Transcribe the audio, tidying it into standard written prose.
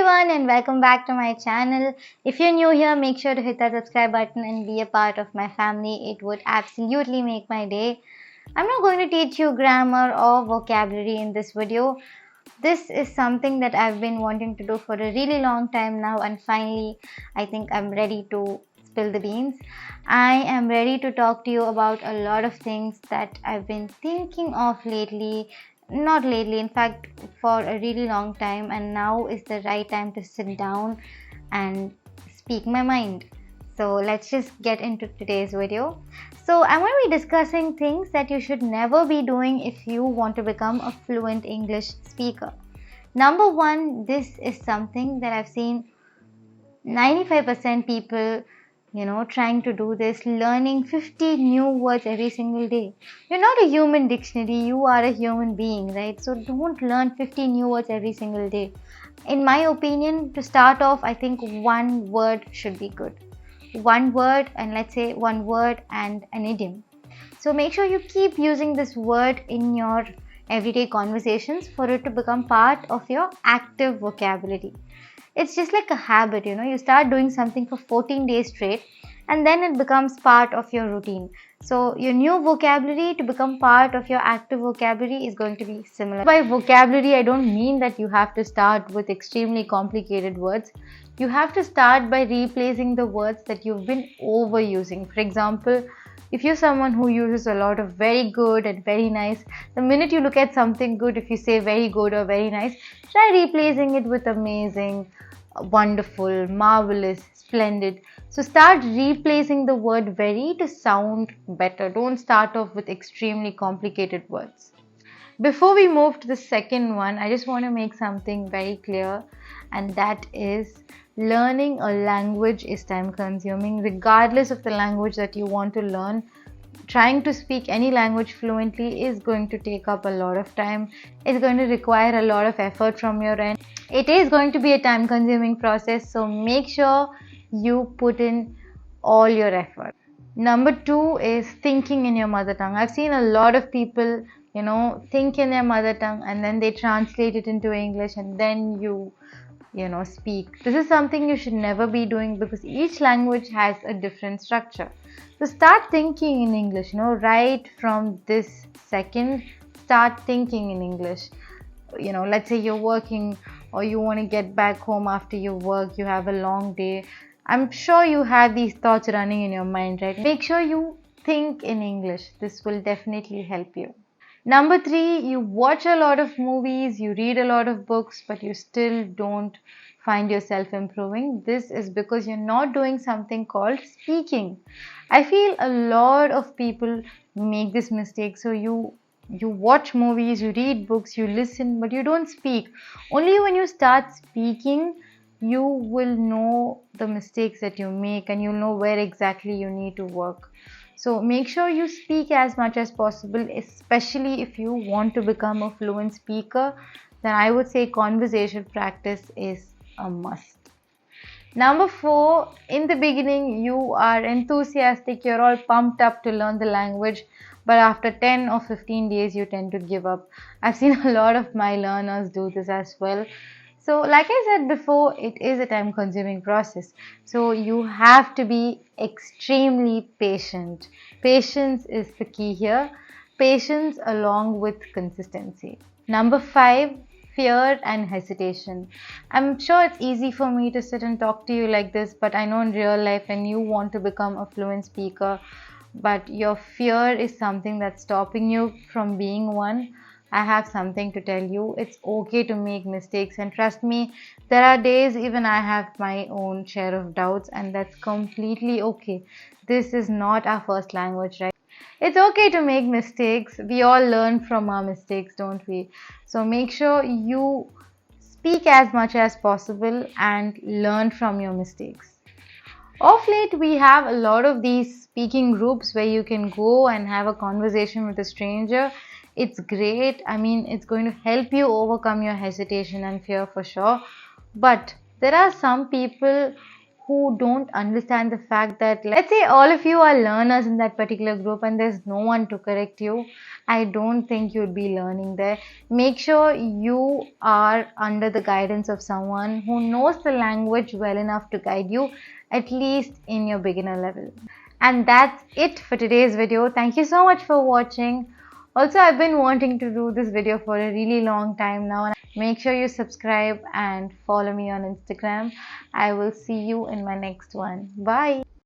everyone and welcome back to my channel. If you're new here, make sure to hit that subscribe button and be a part of my family. It would absolutely make my day. I'm not going to teach you grammar or vocabulary in this video. This is something that I've been wanting to do for a really long time now, and finally I think I'm ready to spill the beans. I am ready to talk to you about a lot of things that I've been thinking of lately. Not lately, in fact, for a really long time, and now is the right time to sit down and speak my mind. So let's just get into today's video. So I'm going to be discussing things that you should never be doing if you want to become a fluent English speaker. Number one, this is something that I've seen 95% people trying to do this, learning 50 new words every single day. You're not a human dictionary, you are a human being, right? So don't learn 50 new words every single day. In my opinion, to start off, I think one word should be good. One word, and let's say one word and an idiom. So make sure you keep using this word in your everyday conversations for it to become part of your active vocabulary. It's just like a habit, you start doing something for 14 days straight and then it becomes part of your routine. So your new vocabulary to become part of your active vocabulary is going to be similar. By vocabulary, I don't mean that you have to start with extremely complicated words. You have to start by replacing the words that you've been overusing. For example, if you're someone who uses a lot of very good and very nice, the minute you look at something good, if you say very good or very nice, try replacing it with amazing, wonderful, marvelous, splendid. So start replacing the word very to sound better. Don't start off with extremely complicated words. Before we move to the second one, I just want to make something very clear, and that is learning a language is time consuming. Regardless of the language that you want to learn, trying to speak any language fluently is going to take up a lot of time. It's going to require a lot of effort from your end. It is going to be a time consuming process, so make sure you put in all your effort. Number two is thinking in your mother tongue. I've seen a lot of people, think in their mother tongue and then they translate it into English and then you speak. This is something you should never be doing because each language has a different structure. So start thinking in English, right from this second, start thinking in English. Let's say you're working or you want to get back home after your work, you have a long day. I'm sure you have these thoughts running in your mind, right? Make sure you think in English. This will definitely help you. Number three, you watch a lot of movies, you read a lot of books, but you still don't find yourself improving. This is because you're not doing something called speaking. I feel a lot of people make this mistake. So you watch movies, you read books, you listen, but you don't speak. Only when you start speaking, you will know the mistakes that you make and you'll know where exactly you need to work. So make sure you speak as much as possible, especially if you want to become a fluent speaker. Then I would say conversation practice is a must. Number four, in the beginning you are enthusiastic, you're all pumped up to learn the language, but after 10 or 15 days you tend to give up. I've seen a lot of my learners do this as well. So like I said before, it is a time consuming process. So you have to be extremely patient. Patience is the key here. Patience along with consistency. Number five, fear and hesitation. I'm sure it's easy for me to sit and talk to you like this, but I know in real life when you want to become a fluent speaker, but your fear is something that's stopping you from being one, I have something to tell you. It's okay to make mistakes, and trust me, there are days even I have my own share of doubts, and that's completely okay. This is not our first language, right? It's okay to make mistakes. We all learn from our mistakes, don't we? So make sure you speak as much as possible and learn from your mistakes. Of late, we have a lot of these speaking groups where you can go and have a conversation with a stranger. It's great. I mean, it's going to help you overcome your hesitation and fear for sure. But there are some people who don't understand the fact that, let's say all of you are learners in that particular group and there's no one to correct you, I don't think you'd be learning there. Make sure you are under the guidance of someone who knows the language well enough to guide you, at least in your beginner level. And that's it for today's video. Thank you so much for watching. Also, I've been wanting to do this video for a really long time now. Make sure you subscribe and follow me on Instagram. I will see you in my next one. Bye.